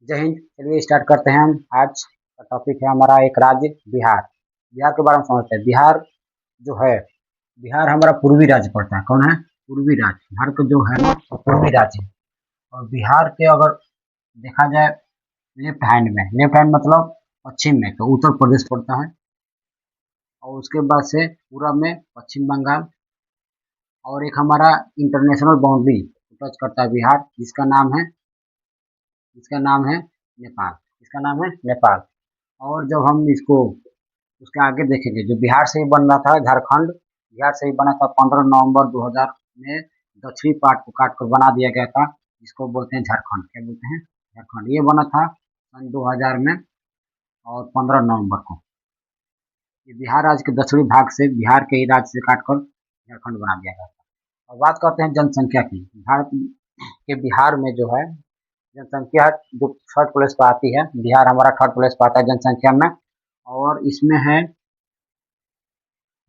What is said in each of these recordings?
जय हिंद। चलिए स्टार्ट करते हैं हम। आज का टॉपिक है हमारा एक राज्य बिहार। बिहार के बारे में समझते हैं। बिहार जो है, बिहार हमारा पूर्वी राज्य पड़ता है। कौन है? पूर्वी राज्य। भारत का जो है ना वो पूर्वी राज्य है। और बिहार के अगर देखा जाए लेफ्ट हैंड में, लेफ्ट हैंड मतलब पश्चिम में तो उत्तर प्रदेश पड़ता है, और उसके बाद से पूरब में पश्चिम बंगाल, और एक हमारा इंटरनेशनल बाउंड्री टच करता है बिहार, जिसका नाम है नेपाल। इसका नाम है नेपाल। और जब हम इसको उसके आगे देखेंगे, जो बिहार से ही बन रहा था, झारखंड बिहार से ही बना था। 15 नवंबर 2000 में दक्षिणी पार्ट को काट कर बना दिया गया था, जिसको बोलते हैं झारखंड। क्या बोलते हैं? झारखंड। ये बना था सन 2000 में, और 15 नवंबर को ये बिहार राज्य के दक्षिणी भाग से, बिहार के ही राज्य से काटकर झारखंड बना दिया गया था। अब बात करते हैं जनसंख्या की। भारत के बिहार में जो है जनसंख्या जो थर्ड प्लेस पर आती है, बिहार हमारा थर्ड प्लेस पर आता है जनसंख्या में। और इसमें है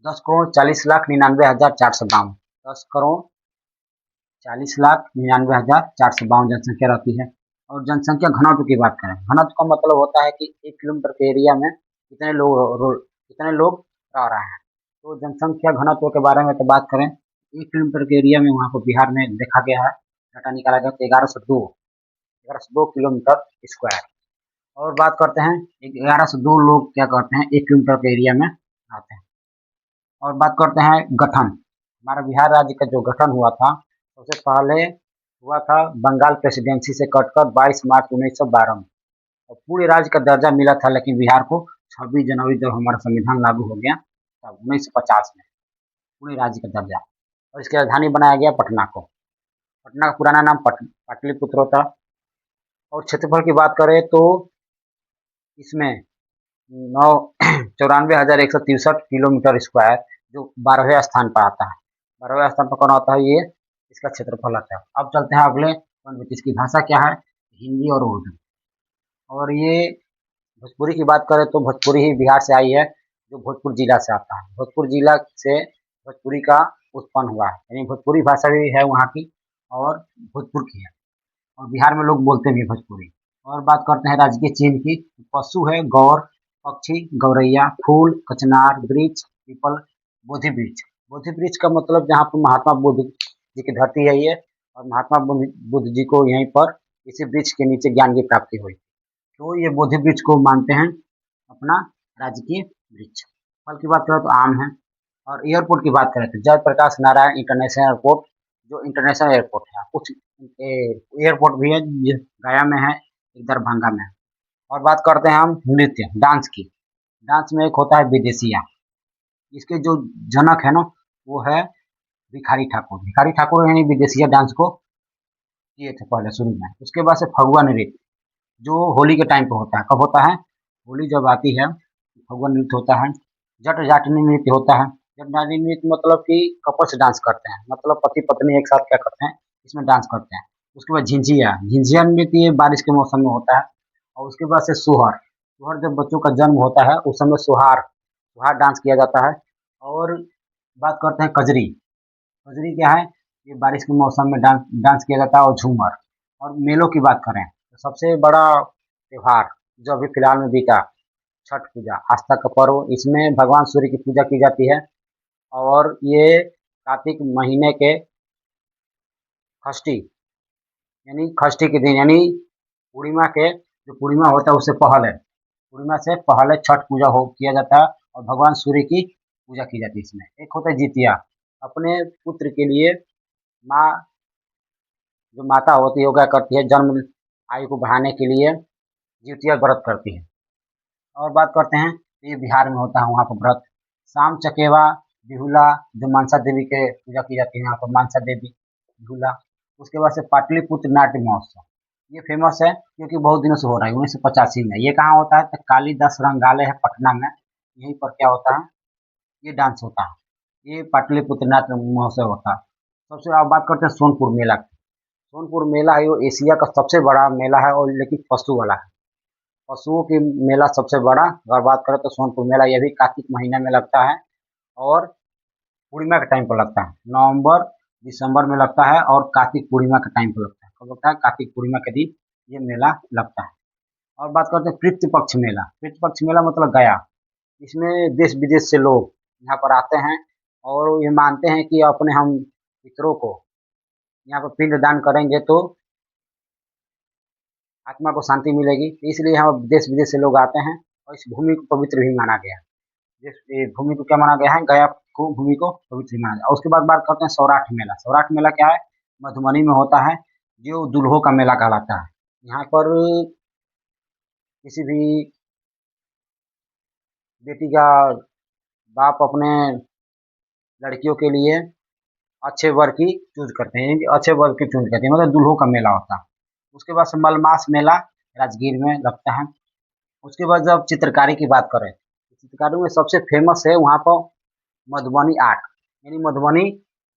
10,40,99,452। 10,40,99,452 जनसंख्या रहती है। और जनसंख्या घनत्व की बात करें, घनत्व का मतलब होता है कि 1 किलोमीटर के एरिया में कितने लोग रह रहे हैं। तो जनसंख्या घनत्व के बारे में तो बात करें, 1 किलोमीटर के एरिया में वहाँ पर बिहार में देखा गया है, डाटा निकाला गया तो 1102 किलोमीटर स्क्वायर। और बात करते हैं 1102 लोग क्या करते हैं 1 किलोमीटर के एरिया में आते हैं। और बात करते हैं गठन। हमारा बिहार राज्य का जो गठन हुआ था, सबसे पहले हुआ था बंगाल प्रेसिडेंसी से कटकर 22 मार्च 1912 में। और पूरे राज्य का दर्जा मिला था, लेकिन बिहार को 26 जनवरी जब हमारा संविधान लागू हो गया तब 1950 में पूरे राज्य का दर्जा। और इसकी राजधानी बनाया गया पटना को। पटना का पुराना नाम पाटलिपुत्र था। और क्षेत्रफल की बात करें तो इसमें नौ 94,163 किलोमीटर स्क्वायर, जो 12वें स्थान पर आता है। 12वें स्थान पर कौन आता है? ये इसका क्षेत्रफल आता है। अब चलते हैं अगले पॉइंट। इसकी भाषा क्या है? हिंदी और उर्दू। और ये भोजपुरी की बात करें तो भोजपुरी ही बिहार से आई है, जो भोजपुर जिला से आता है। भोजपुर जिला से भोजपुरी का उत्पन्न हुआ है, यानी भोजपुरी भाषा भी है वहाँ की, और भोजपुर की है। और बिहार में लोग बोलते भी हैं भोजपुरी। और बात करते हैं राजकीय चिन्ह की। पशु है गौर, पक्षी गौरैया, फूल कचनार, वृक्ष पीपल, बोधि वृक्ष। बोधि वृक्ष का मतलब जहाँ पर महात्मा बुद्ध जी की धरती है ये, और महात्मा बुद्ध जी को यहीं पर इसी वृक्ष के नीचे ज्ञान की प्राप्ति हुई, तो ये बोधि वृक्ष को मानते हैं अपना राजकीय वृक्ष। फल की बात करें तो आम है। और एयरपोर्ट की बात करें तो जयप्रकाश नारायण इंटरनेशनल एयरपोर्ट, जो इंटरनेशनल एयरपोर्ट है। कुछ एयरपोर्ट भी है, जो गया में है, एक दरभंगा में है। और बात करते हैं हम नृत्य डांस की। डांस में एक होता है विदेशिया। इसके जो जनक है ना, वो है भिखारी ठाकुर। भिखारी ठाकुर यानी विदेशिया डांस को किए थे पहले शुरू में। उसके बाद से फगुआ नृत्य, जो होली के टाइम पे होता है। कब होता है? होली जब आती है फगुआ नृत्य होता है। जट जाटनी नृत्य होता है। जट जाटनी नृत्य मतलब कि कपल्स डांस करते हैं, मतलब पति पत्नी एक साथ क्या करते हैं, इसमें डांस करते हैं। उसके बाद झिंझिया, झिंझिया नृत्य ये बारिश के मौसम में होता है। और उसके बाद से सोहर, सोहर जब बच्चों का जन्म होता है उस समय सोहार सोहार डांस किया जाता है। और बात करते हैं कजरी। कजरी क्या है? ये बारिश के मौसम में डांस डांस किया जाता है। और झूमर। और मेलों की बात करें तो सबसे बड़ा त्योहार जो अभी फिलहाल में बीता, छठ पूजा, आस्था का पर्व। इसमें भगवान सूर्य की पूजा की जाती है। और ये कार्तिक महीने के षष्ठी, यानी षष्ठी के दिन, यानी पूर्णिमा के, जो पूर्णिमा होता है उससे पहले, पूर्णिमा से पहले छठ पूजा हो किया जाता है, और भगवान सूर्य की पूजा की जाती है। इसमें एक होता है जितिया, अपने पुत्र के लिए माँ, जो माता होती है वो क्या करती है, जन्म आयु को बढ़ाने के लिए जितिया व्रत करती है। और बात करते हैं तो ये बिहार में होता है वहाँ पर व्रत। शाम चकेवा, बिहुला, जो मनसा देवी के पूजा की जाती है यहाँ पर, मनसा देवी, बिहुला। उसके बाद से पाटलिपुत्र नाट्य महोत्सव, ये फेमस है क्योंकि बहुत दिनों से हो रहा है, 1985 में। ये कहाँ होता है? तो कालिदास रंगालय है पटना में, यहीं पर क्या होता है, ये डांस होता है। ये पाटलिपुत्र नाट्य महोत्सव होता है। सबसे आप बात करते हैं सोनपुर मेला की। सोनपुर मेला है, वो एशिया का सबसे बड़ा मेला है, और लेकिन पशु वाला है। पशुओं की मेला सबसे बड़ा अगर बात करें तो सोनपुर मेला, यह भी कार्तिक महीने में लगता है, और पूर्णिमा के टाइम पर लगता है। नवंबर दिसंबर में लगता है, और कार्तिक पूर्णिमा के टाइम पर लगता है। कब लगता है? कार्तिक पूर्णिमा के दिन ये मेला लगता है। और बात करते हैं पितृपक्ष मेला। पितृपक्ष मेला मतलब गया। इसमें देश विदेश से लोग यहाँ पर आते हैं और ये मानते हैं कि अपने हम पितरों को यहाँ पर पिंड दान करेंगे तो आत्मा को शांति मिलेगी। तो इसलिए यहाँ देश विदेश से लोग आते हैं और इस भूमि को पवित्र भी माना गया है। ये भूमि को क्या माना गया है? गया को भूमि को पवित्र भी माना गया। और उसके बाद बात करते हैं सौराठ मेला। सौराठ मेला क्या है? मधुबनी में होता है, जो दुल्हों का मेला कहलाता है। यहाँ पर किसी भी बेटी का बाप अपने लड़कियों के लिए अच्छे वर की चूज करते हैं, अच्छे वर की चूज करते हैं, मतलब दुल्हों का मेला होता है। उसके बाद से मलमास मेला राजगीर में लगता है। उसके बाद जब चित्रकारी की बात करें, तो चित्रकारी में सबसे फेमस है वहाँ पर मधुबनी आर्ट, यानी मधुबनी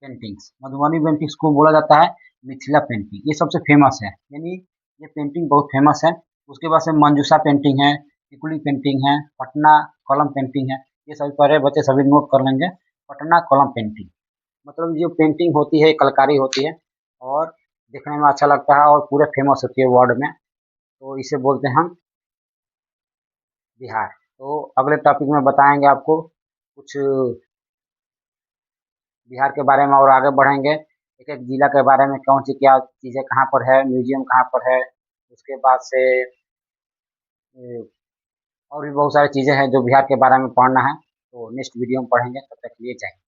पेंटिंग्स। मधुबनी पेंटिंग्स को बोला जाता है मिथिला पेंटिंग, ये सबसे फेमस है, यानी ये पेंटिंग बहुत फेमस है। उसके बाद से मंजूषा पेंटिंग है, टिकुली पेंटिंग है, पटना कलम पेंटिंग है। ये सभी पढ़े बच्चे सभी नोट कर लेंगे। पटना कलम पेंटिंग मतलब जो पेंटिंग होती है, कलाकारी होती है और देखने में अच्छा लगता है और पूरे फेमस होती है वर्ल्ड में, तो इसे बोलते हैं हम बिहार। तो अगले टॉपिक में बताएंगे आपको कुछ बिहार के बारे में और आगे बढ़ेंगे। एक एक जिला के बारे में, कौन सी क्या चीज़ें कहाँ पर है, म्यूजियम कहाँ पर है। उसके बाद से और भी बहुत सारी चीज़ें हैं जो बिहार के बारे में पढ़ना है, तो नेक्स्ट वीडियो में पढ़ेंगे। तब तक के लिए जय हिंद।